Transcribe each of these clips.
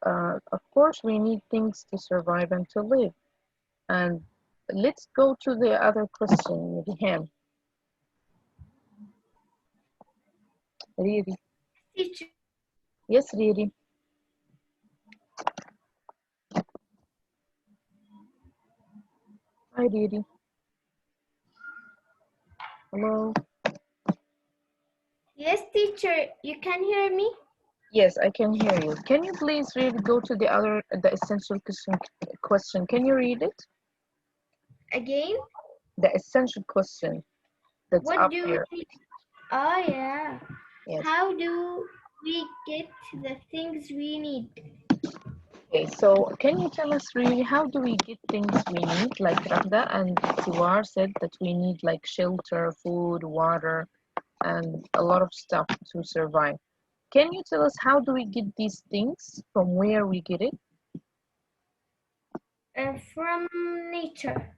of course, we need things to survive and to live. And let's go to the other question, Rihan. Riri. Teacher. Yes, Riri. Hi, Riri. Hello. Yes, teacher. You can hear me? Yes, I can hear you. Can you please read, go to the essential question. Can you read it? Again? The essential question that's What up do here. we... Oh, yeah. Yes. How do we get the things we need? Okay, so can you tell us really how do we get things we need? Like Ragda and Tiwar said that we need like shelter, food, water, and a lot of stuff to survive. Can you tell us how do we get these things? From where we get it? From nature.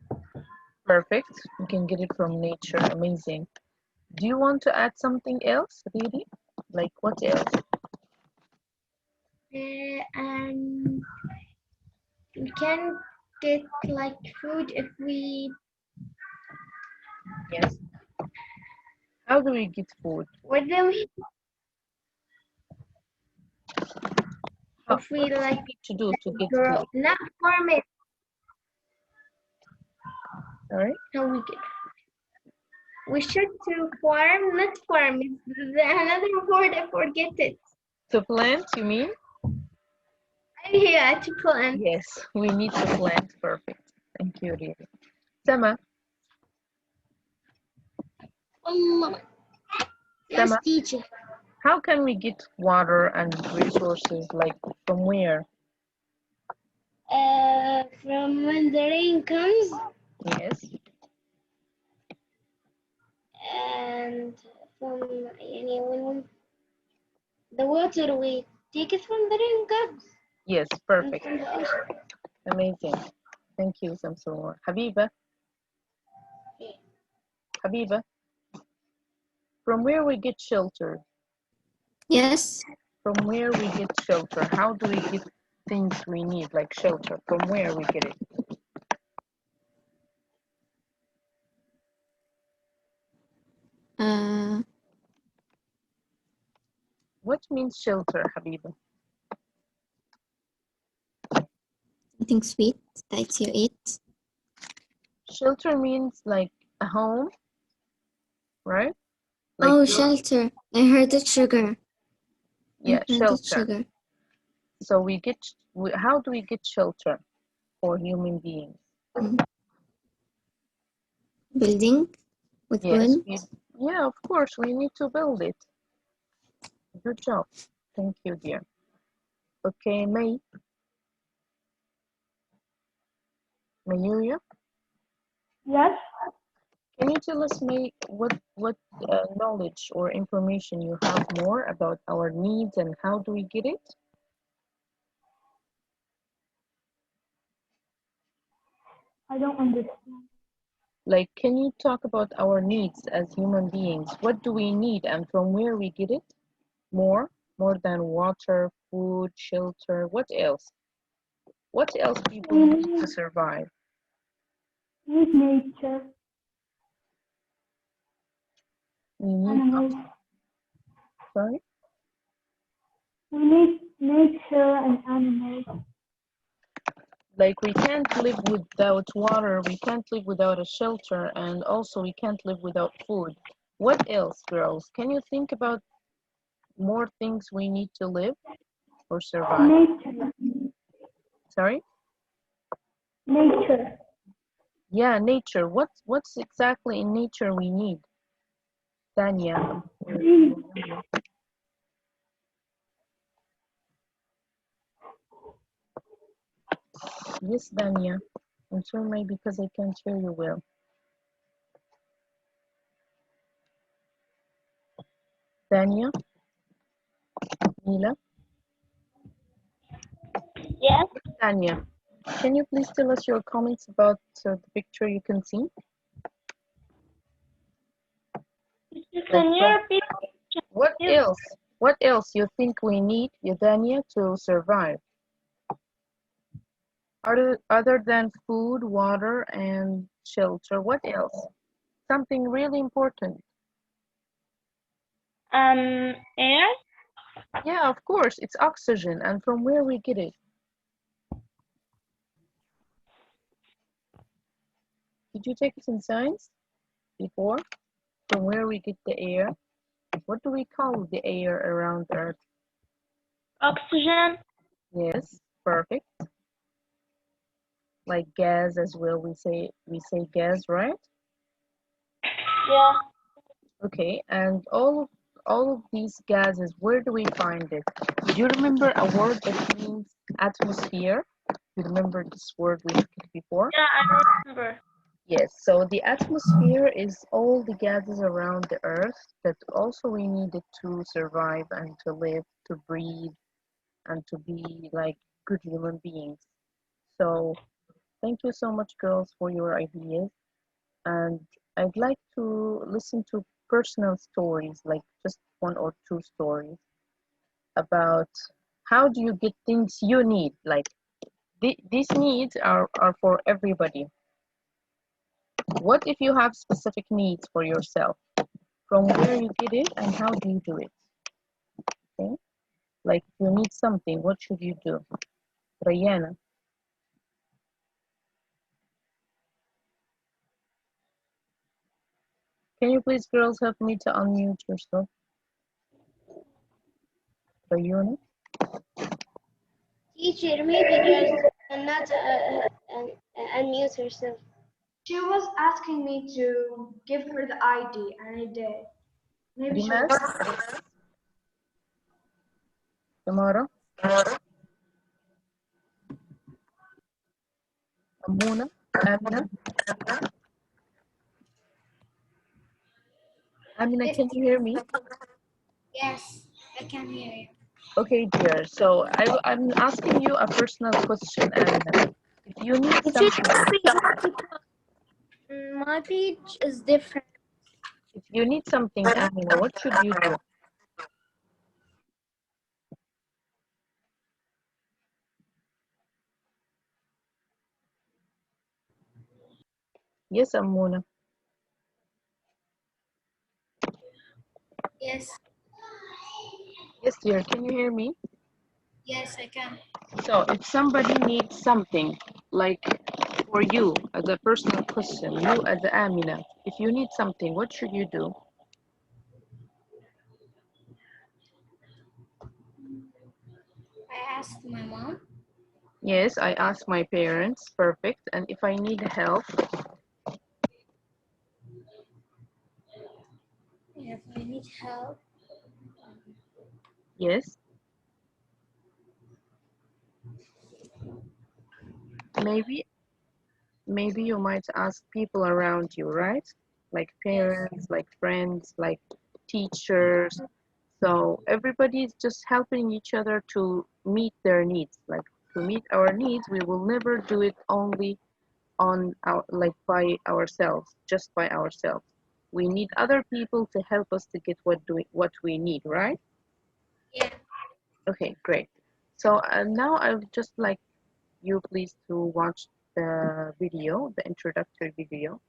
Perfect. We can get it from nature. Amazing. Do you want to add something else, really? Like what else? And we can get like food if we... Yes. How do we get food? What do we... If we What do like need to do to get grow, food? not farm it. Sorry? How we get... We should to farm, not farm. It's another word, I forget it. To plant, you mean? Yeah, to plant. Yes, we need to plant. Perfect. Thank you, Riri. Sama. Yes, Sama, teacher. how can we get water and resources? Like from where? From when the rain comes, Yes. and from when the water we take it from the rain comes. Yes, And perfect. from the ocean. Amazing. Thank you, Samsung. Habiba. Habiba. From where we get shelter? Yes. From where we get shelter? How do we get things we need, like shelter? From where we get it? What means shelter, Habiba? Something sweet that you eat. Shelter means like a home, right? Like Oh, shelter. I heard it sugar. Yeah, I heard it shelter. sugar. So how do we get shelter for human beings? Building with Yes, wood. yeah, of course, we need to build it. Good job. Thank you, dear. Okay, Mayuya, Yes, can you tell us, May, what knowledge or information you have more about our needs and how do we get it? I don't understand. Like, can you talk about our needs as human beings? What do we need and from where we get it? More than water, food, shelter. What else? What else people We need to need, survive? need nature, We need, animals. sorry? We need nature and animals. Like we can't live without water, we can't live without a shelter, and also we can't live without food. What else, girls? Can you think about more things we need to live or survive? Nature, Sorry? nature. Yeah, nature. What's exactly in nature we need? Tanya. Trees, Yes, Danya. I'm sorry, maybe because I can't hear you well. Danya? Mila? yes. Tanya, can you please tell us your comments about the picture you can see? Can you repeat? What else? What else you think we need, Yadania, to survive? Other than food, water, and shelter, what else? Something really important. Air. Yeah, of course, it's oxygen. And from where we get it? Did you take it in science before? From where we get the air? What do we call the air around Earth? Oxygen. Yes, perfect. Like gas as well. We say gas, right? Yeah. Okay, and all of these gases, where do we find it? Do you remember a word that means atmosphere? You remember this word we had before? Yeah, I remember. Yes, so the atmosphere is all the gases around the earth that also we needed to survive and to live, to breathe, and to be like good human beings. So thank you so much, girls, for your ideas. And I'd like to listen to personal stories, like just one or two stories about how do you get things you need. Like these needs are for everybody. What if you have specific needs for yourself? From where you get it and how do you do it? Okay? Like you need something, what should you do? Rayana, can you please girls help me to unmute yourself? Rayana? Teacher, maybe just not unmute herself. She was asking me to give her the ID, and I did. Maybe she Dimas? Tamara? Amuna? Amina? Amina, can you hear me? Yes, I can hear you. Okay, dear. So I'm asking you a personal question, Amina. If you need Could you something, just repeat because my page is different? if you need something, Amina, what should you do? Yes, Amuna. Yes, Yes, dear. Can you hear me? yes, I can. So if somebody needs something, like for you as a personal question, you as Amina, if you need something, what should you do? I asked my mom. Yes, I ask my parents. Perfect. And if I need help, If I need help, yes, maybe you might ask people around you, right? Like yes, parents, like friends, like teachers. So everybody is just helping each other to meet their needs. Like to meet our needs, we will never do it only on our like by ourselves, just by ourselves. We need other people to help us to get what we need, right? yeah, Okay, great. So now I would just like you please to watch the video, the introductory video.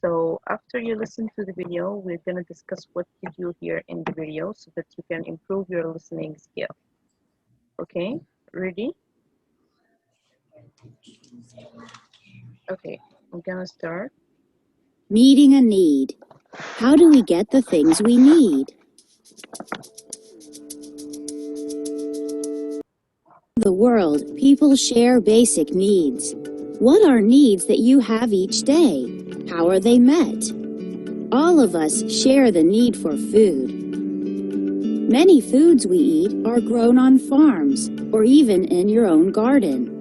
So after you listen to the video, we're going to discuss what did you hear in the video so that you can improve your listening skill. Okay, ready? Okay, I'm going to start. Meeting a need. How do we get the things we need? In the world, people share basic needs. What are needs that you have each day? How are they met? All of us share the need for food. Many foods we eat are grown on farms or even in your own garden.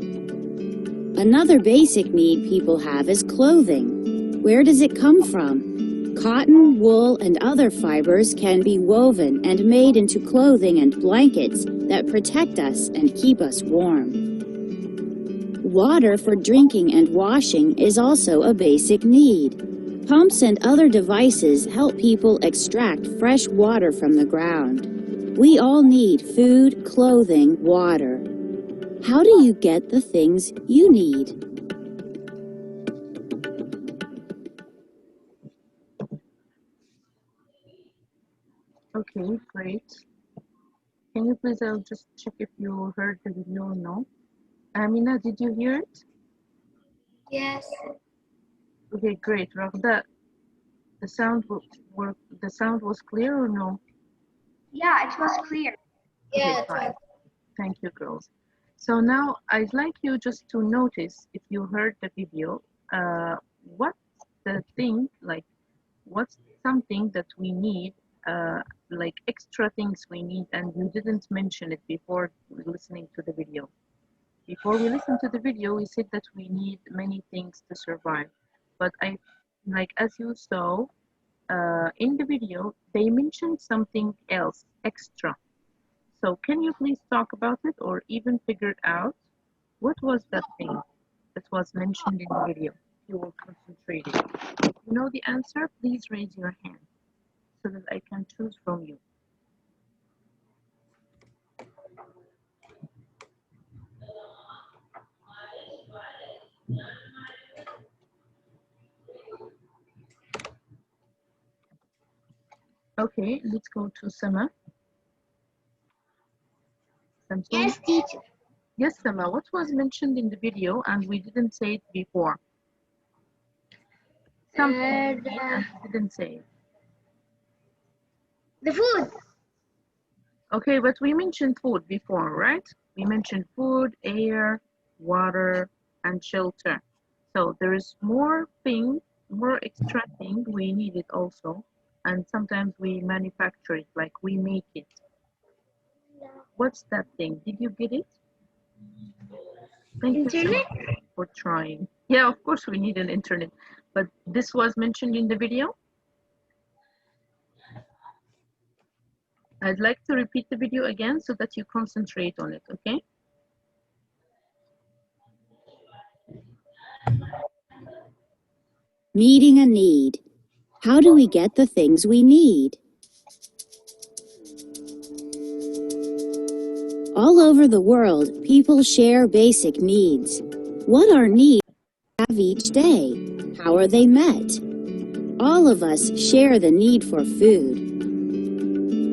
Another basic need people have is clothing. Where does it come from? Cotton, wool, and other fibers can be woven and made into clothing and blankets that protect us and keep us warm. Water for drinking and washing is also a basic need. Pumps and other devices help people extract fresh water from the ground. We all need food, clothing, water. How do you get the things you need? Okay, great. Can you please just check if you heard the video or no? Amina, did you hear it? Yes. Okay, great. Rafda, the sound the sound was clear or no? Yeah, it was clear. Okay, Yeah, it fine. was. Thank you, girls. So now I'd like you just to notice if you heard the video, what's the thing, like what's something that we need, like extra things we need, and you didn't mention it before listening to the video. Before we listened to the video, we said that we need many things to survive. But like as you saw in the video, they mentioned something else extra. So can you please talk about it or even figure it out? What was that thing that was mentioned in the video? You were concentrating. If you know the answer, please raise your hand so that I can choose from you. Okay, let's go to Sama. Samsung. Yes, teacher. Yes, Sama, what was mentioned in the video and we didn't say it before? Something we need and we didn't say it. The food. Okay, but we mentioned food before, right? We mentioned food, air, water, and shelter. So there is more extra thing we need it also. And sometimes we manufacture it, like we make it. What's that thing? Did you get it? Thank you so Internet? much for trying. Yeah, of course we need an internet. But this was mentioned in the video. I'd like to repeat the video again so that you concentrate on it, okay? Meeting a need. How do we get the things we need? All over the world, people share basic needs. What are needs we have each day? How are they met? All of us share the need for food.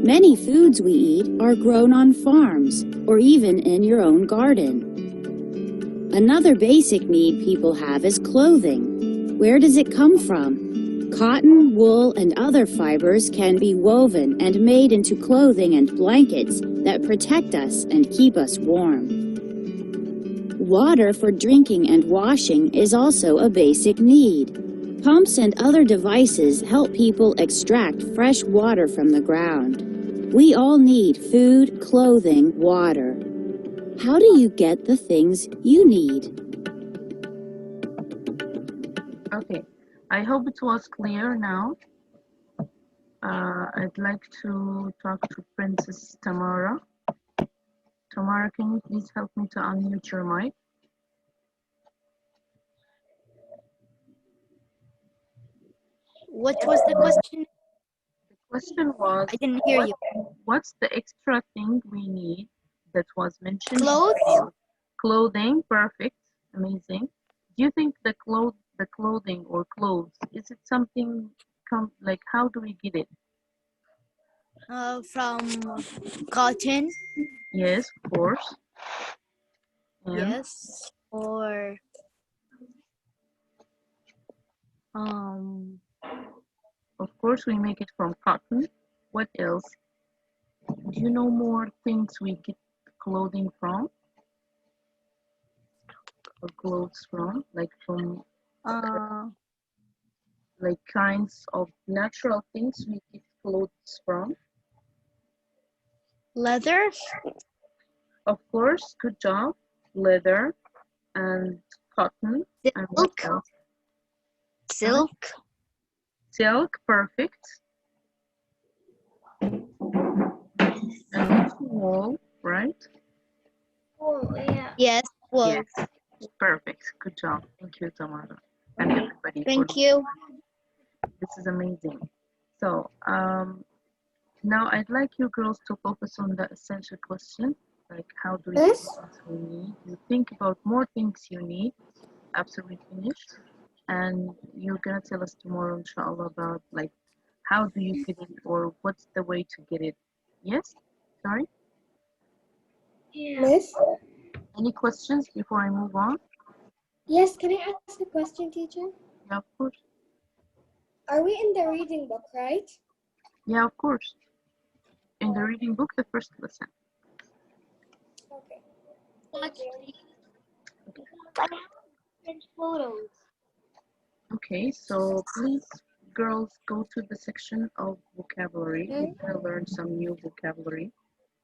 Many foods we eat are grown on farms or even in your own garden. Another basic need people have is clothing. Where does it come from? Cotton, wool, and other fibers can be woven and made into clothing and blankets that protect us and keep us warm. Water for drinking and washing is also a basic need. Pumps and other devices help people extract fresh water from the ground. We all need food, clothing, water. How do you get the things you need? Okay, I hope it was clear now. I'd like to talk to Princess Tamara. Tamara, can you please help me to unmute your mic? What was the question? The question was, I didn't hear you. what's the extra thing we need that was mentioned in the Clothes? video? Clothing, perfect, amazing. Do you think the clothing or clothes, is it something like how do we get it? From cotton. Yes, of course. And Yes. Or of course we make it from cotton. What else? Do you know more things we get clothing from or clothes from, like like kinds of natural things we get clothes from? leather. Of course, good job. Leather and cotton and what Silk. else? Silk. Silk, perfect. And also wool, right? Oh, yeah. Yes. Wool. Yes, perfect. Good job. Thank you, Tamara, and everybody. Thank you. This is amazing. So now I'd like you girls to focus on the essential question Like, how do we get Yes. things we need? You think about more things you need after we finish, and you're gonna tell us tomorrow, inshallah, about like how do you get it or what's the way to get it. Yes? Sorry? Yeah. Miss? Any questions before I move on? Yes, can I ask a question, teacher? Yeah, of course. Are we in the reading book, right? Yeah, of course. In the reading book, the first lesson. Okay. But Thank you. I have different photos. Okay, so please, girls, go to the section of vocabulary. We're gonna learn some new vocabulary.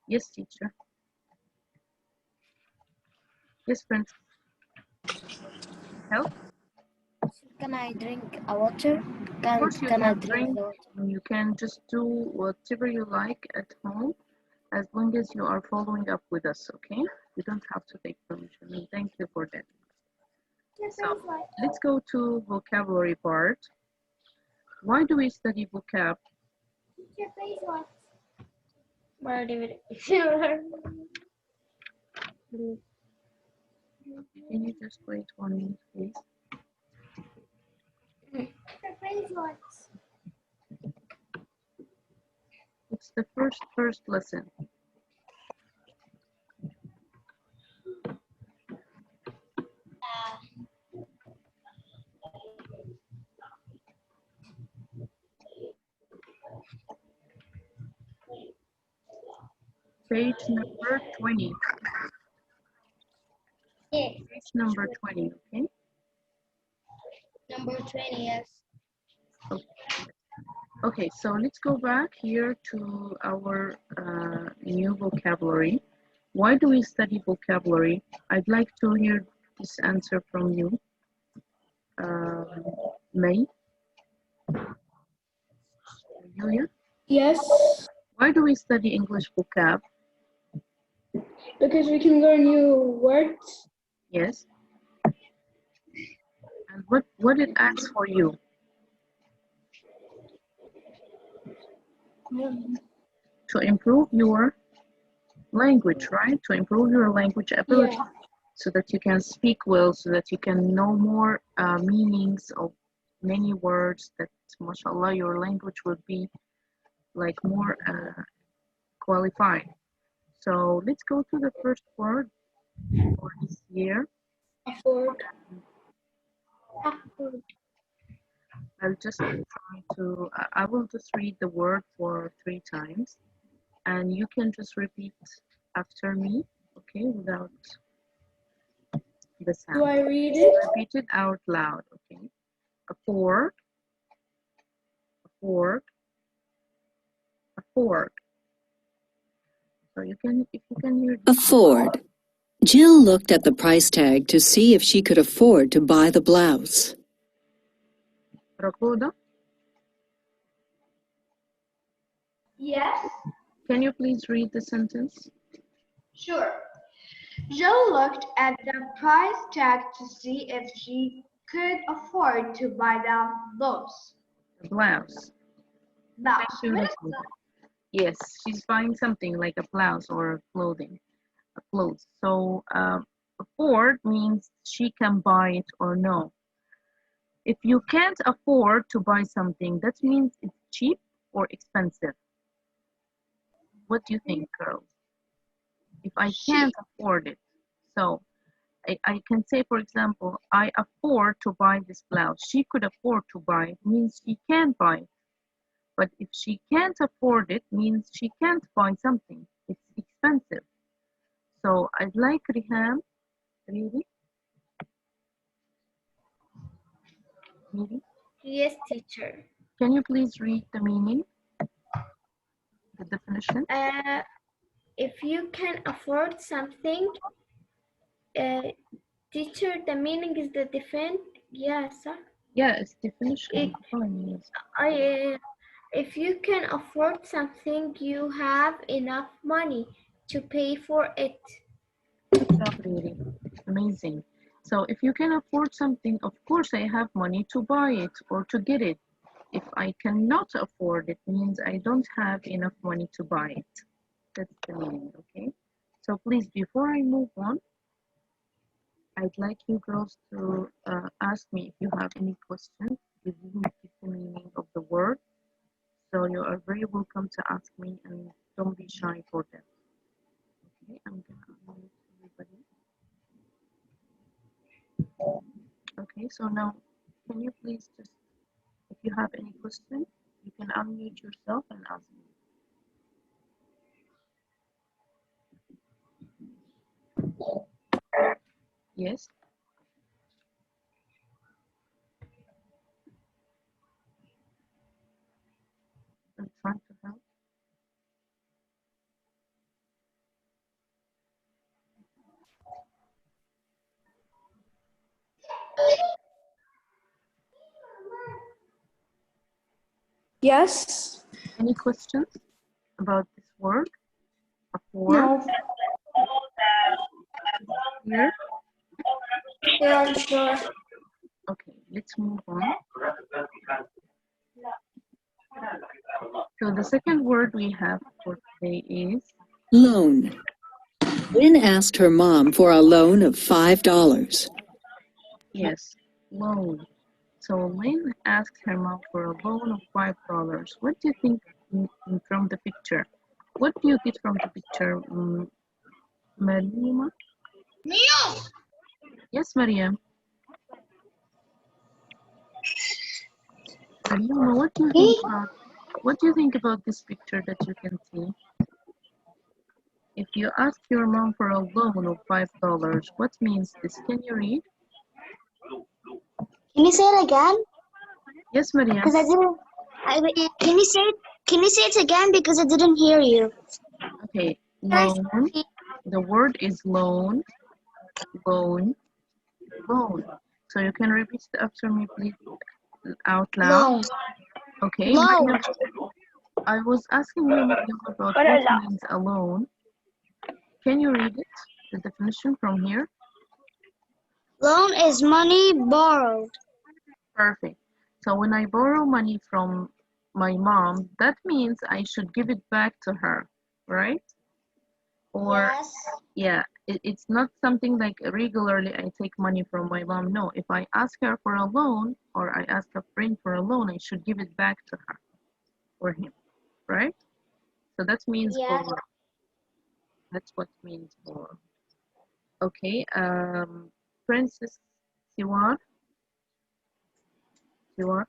Yes, teacher. Yes, friends. Help. Can I drink a water? Of course, you Can I can drink drink. the water? You can just do whatever you like at home, as long as you are following up with us. Okay? You don't have to take permission. And thank you for that. So let's go to vocabulary part. Why do we study vocab? Your face was. Can you just wait 1 minute, please? Your face was. It's the first lesson. Page number 20. Yes. Page number 20, okay? Number 20, yes. Okay, so let's go back here to our new vocabulary. Why do we study vocabulary? I'd like to hear this answer from you. May? Julia? Yes, Why do we study English vocab? because we can learn new words. Yes. And what it asks for you? To improve your language, right? To improve your language ability, Yeah. so that you can speak well, so that you can know more meanings of many words, that mashallah your language will be like more qualified. So let's go to the first word for this year. Afford. I'll just try to, I will just read the word for 3 times, and you can just repeat after me, okay, without the sound. Do I read it? Repeat it out loud, okay? Afford, afford, afford. So you can, if you can hear this. Afford. Jill looked at the price tag to see if she could afford to buy the blouse. Rakoda, Yes. can you please read the sentence? Sure. Jill looked at the price tag to see if she could afford to buy the blouse. The blouse. Blouse. Thank you, Rakoda. Yes, she's buying something like a blouse or clothing, a clothes. So afford means she can buy it or no. If you can't afford to buy something, that means it's cheap or expensive. What do you think, girls? If I can't afford it, so I can say, for example, I afford to buy this blouse. She could afford to buy it, means she can buy it. But if she can't afford it, means she can't buy something. It's expensive. So I'd like Riham, really? Really? Yes, teacher. Can you please read the meaning, the definition? If you can afford something, teacher, the meaning is the different. Yes, sir. Yeah, it's definition. It- Fine, yes. If you can afford something, you have enough money to pay for it. Good job, really. Amazing. So if you can afford something, of course I have money to buy it or to get it. If I cannot afford it, means I don't have enough money to buy it. That's the meaning, okay? So please, before I move on, I'd like you girls to ask me if you have any questions. You didn't get the meaning of the word, so you are very welcome to ask me, and don't be shy for them. Okay, I'm gonna unmute everybody. Okay, so now, can you please just, if you have any question, you can unmute yourself and ask me. Yes, I'm trying to help. Yes. Any questions about this word? Afford? No. Here? Yeah, I'm sure. Okay, let's move on. So the second word we have for today is Loan. Lynn asked her mom for a loan of $5. yes, loan. So Lynn asked her mom for a loan of $5. What do you think from the picture? What do you get from the picture, Mariam? Yes, Mariam. Mariam, what do you think about this picture that you can see? If you ask your mom for a loan of $5, what means this? Can you read? Can you say it again? Yes, Mariam. Because I didn't. Can you say it? Can you say it again? Because I didn't hear you. Okay, loan. The word is loan, loan, loan. So you can repeat it after me, please, out loud. Loan. Okay, Loan. Mariam, I was asking you, Mariam, about what means a loan. Can you read it, the definition from here? Loan is money borrowed. Perfect. So when I borrow money from my mom, that means I should give it back to her, right? Or Yes. yeah, it's not something like regularly I take money from my mom. No, if I ask her for a loan or I ask a friend for a loan, I should give it back to her or him, right? So that means Yes. borrow. That's what means borrow. Okay, Princess Siwar, Siwar,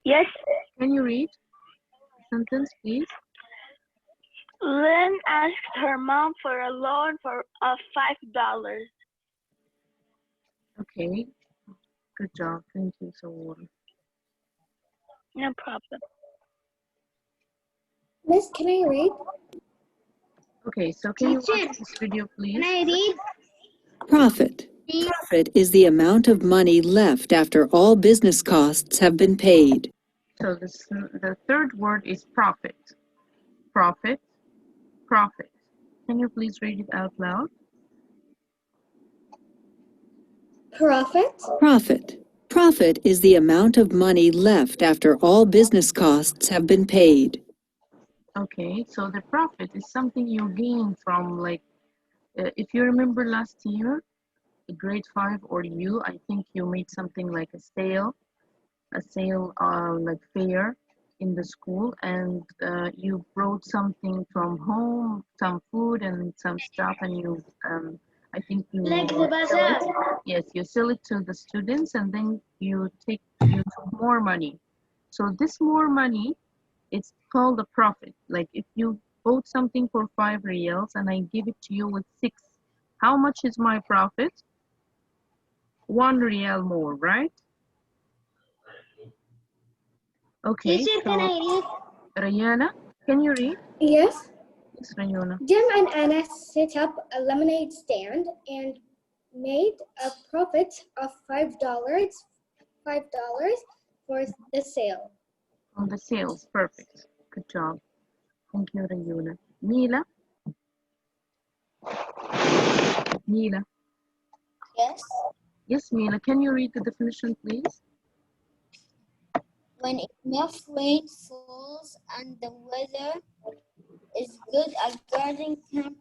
Yes, can you read the sentence, please? Lynn asked her mom for a loan of $5. Okay, good job. Thank you, Siwar. No problem. Miss, can I read? Okay, so can you Teacher, watch this video, please? can I read? Profit. Profit is the amount of money left after all business costs have been paid. So the third word is profit. Profit, profit. Can you please read it out loud? Profit. Profit. Profit is the amount of money left after all business costs have been paid. Okay, so the profit is something you gain from, like, if you remember last year, grade 5 or you, I think you made something like a sale like fair in the school, and you brought something from home, some food and some stuff, and you I think you Like the sell bazaar. it. Yes, you sell it to the students, and then you took more money. So this more money, it's called a profit. Like if you bought something for 5 reals and I give it to you with 6, how much is my profit? 1 real more, right? Okay, Teacher, can so I read? Rayana, can you read? Yes. Yes, Rayana. Jim and Anna set up a lemonade stand and made a profit of $5 for the sale. On the sales, perfect. Good job. Thank you, Rayana. Mila, Mila. Yes. Yes, Mila, can you read the definition, please? When enough rain falls and the weather is good. A garden can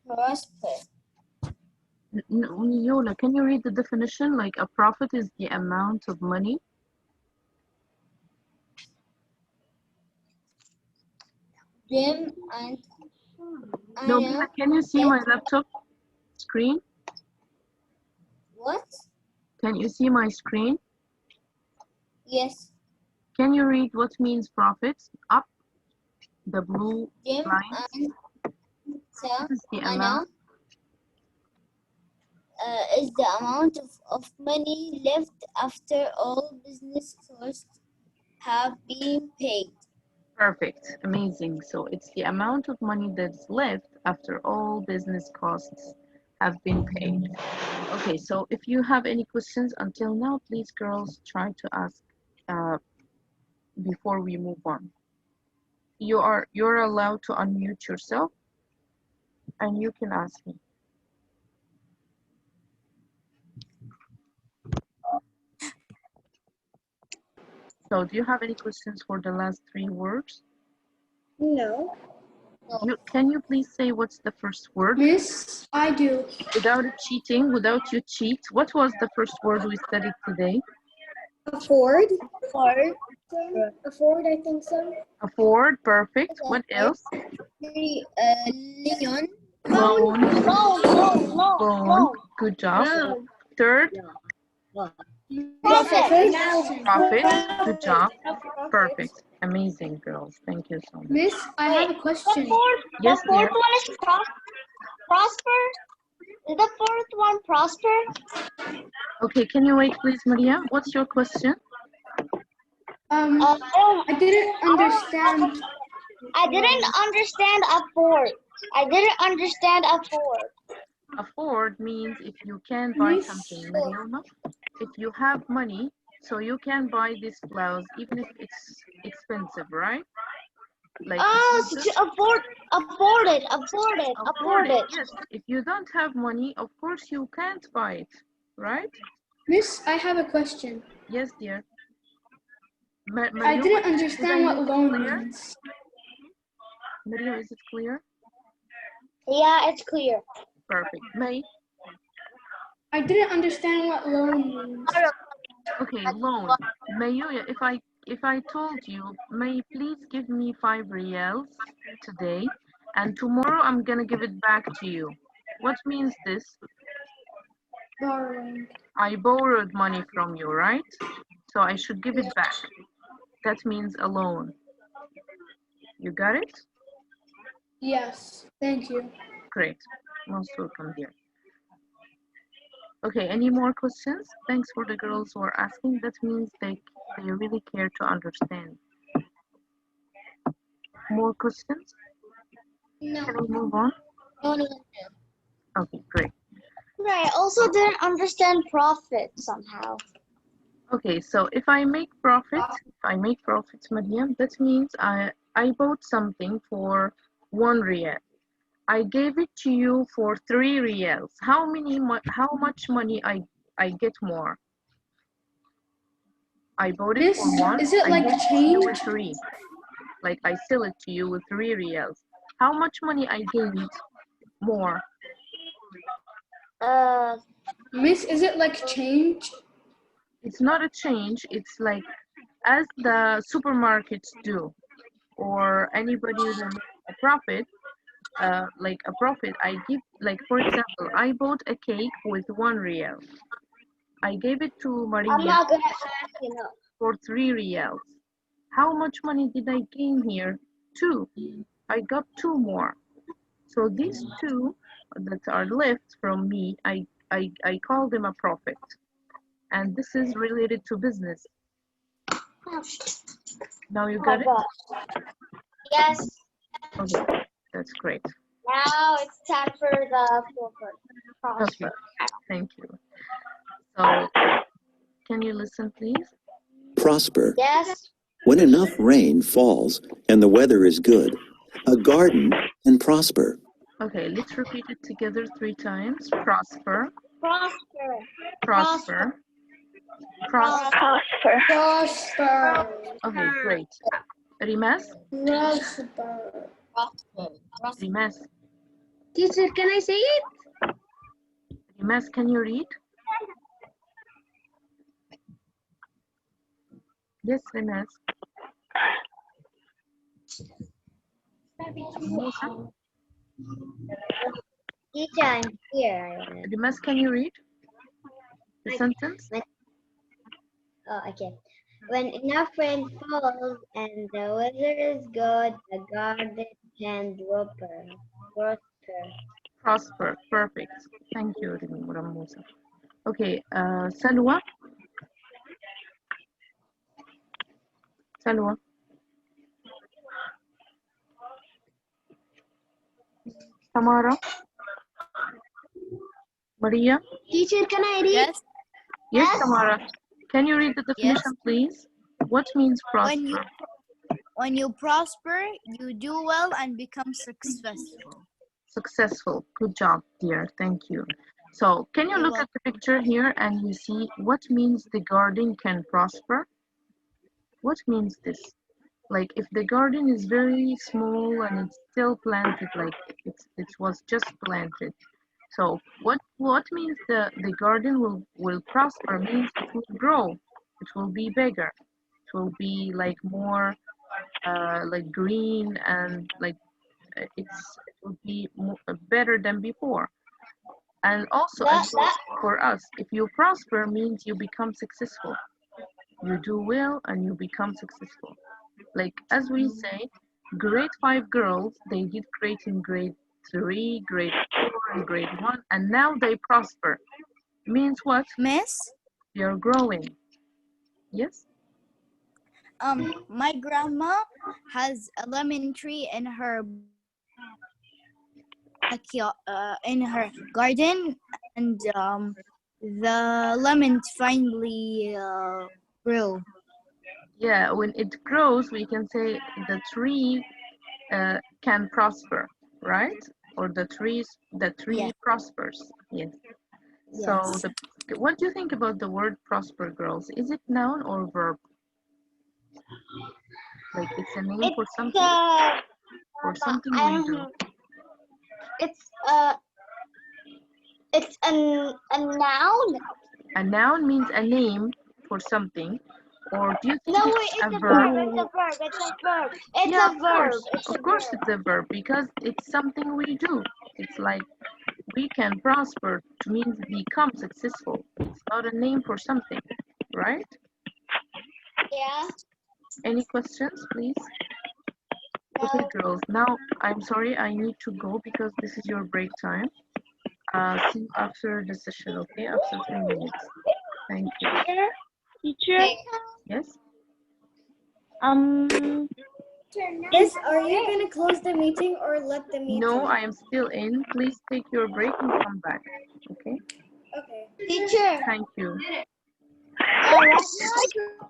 prosper. Yola, can you read the definition? Like a profit is the amount of money. Jim and No, Anna. can you see my laptop screen? What? Can you see my screen? Yes. Can you read what means profits? Up, the blue Jim line. and What is the Anna amount? is the amount of money left after all business costs have been paid. Perfect, amazing. So it's the amount of money that's left after all business costs have been paid. Okay, so if you have any questions until now, please, girls, try to ask before we move on. You're allowed to unmute yourself and you can ask me. So do you have any questions for the last 3 words? No. Can you please say what's the first word? Miss, I do. Without cheating, without you cheat, what was the first word we studied today? Afford. Afford, I think so. Afford, perfect. What else? Leon. Loan. Loan. Good job. Third, Profit. profit. Good job. Perfect. Amazing, girls. Thank you so much. Miss, I have a question. Yes, The fourth dear. one is prosper. Is the fourth one prosper? Okay, can you wait, please, Maria? What's your question? I didn't understand. I didn't understand afford. I didn't understand afford. Afford means if you can buy Miss, something, Mariama. If you have money, so you can buy this blouse even if it's expensive, right? Like Oh, if so you to afford it. Yes, if you don't have money, of course you can't buy it, right? Miss, I have a question. Yes, dear. I didn't Did understand I what make it loan clear? means. Maria, is it clear? Yeah, it's clear. Perfect. May? I didn't understand what loan means. Okay, loan. May you, if I told you, May, please give me 5 riyals today, and tomorrow I'm gonna give it back to you. What means this? Borrowing. I borrowed money from you, right? So I should give it back. That means a loan. You got it? Yes, thank you. Great. Most welcome, dear. Okay, any more questions? Thanks for the girls who are asking. That means they really care to understand. More questions? No. Can we move on? No. Okay, great. Right. I also didn't understand profit somehow. Okay, so if I make profits, Mariam, that means I bought something for 1 riyal. I gave it to you for 3 riyals. How much money I get more? I bought it Miss, for 1. is it I like gave it to you with change? 3. Like I sell it to you with 3 riyals. How much money I gained more? Miss, is it like change? It's not a change. It's like as the supermarkets do, or anybody who makes a profit. Like a profit, I give, like for example, I bought a cake with 1 riyal. I gave it to I'm Maria not gonna ask you now. for 3 riyals. How much money did I gain here? 2. I got 2 more. So these 2 that are left from me, I call them a profit. And this is related to business. Now you Oh my got it? gosh. Yes. Okay, that's great. Now it's time for the prosper. Okay, thank you. So, can you listen, please? Prosper. Yes. When enough rain falls and the weather is good, a garden can prosper. Okay, let's repeat it together 3 times. Prosper, Prosper. prosper, prosper. Prosper. Prosper. Okay, great. Rimas? Prosper. Rimas? Teacher, can I say it? Rimas, can you read? Yes, Rimas. Musa? Teacher, I'm here. Rimas, can you read the sentence? Oh, okay. When enough rain falls and the weather is good, the garden can prosper. Prosper. Perfect. Thank you, Musa. Okay, Salwa? Salwa? Tamara? Maria? Teacher, can I read? Yes. Yes, Yes. Tamara. Can you read the definition, please? What means prosper? When you prosper, you do well and become successful. Successful. Good job, dear. Thank you. So, can you You're look at the picture here and you see what means the garden can prosper? What means this? Like if the garden is very small and it's still planted, like it was just planted. So what means the garden will prosper means it will grow, it will be bigger, it will be like more like green and like it will be better than before. And also as well for us, if you prosper means you become successful. You do well and you become successful. Like as we say, grade 5 girls, they did great in grade 3, grade 4, and grade 1, and now they prosper. Means what? Miss, You're growing. Yes? my grandma has a lemon tree in her in her garden, and the lemons finally grew. Yeah, when it grows, we can say the tree can prosper, right? Or the tree Yes. prospers. Yes. So Yes. what do you think about the word prosper, girls? Is it noun or verb? Like it's a name for something, or something I we don't do. know. It's a noun. A noun means a name for something, or do you think No, it's wait, it's a a verb? verb. It's a verb. It's a verb. It's Yeah, a verb. It's a of course, verb. it's a verb because it's something we do. It's like we can prosper to means become successful. It's not a name for something, right? Yeah. Any questions, please? Okay, No. girls. Now I'm sorry, I need to go because this is your break time. See you after the session, okay? After 3 minutes. Thank you. Teacher, Yes? Yes, are you gonna close the meeting or let the meeting? No, I am still in. Please take your break and come back. Okay? Okay. Teacher. Thank you. Right now,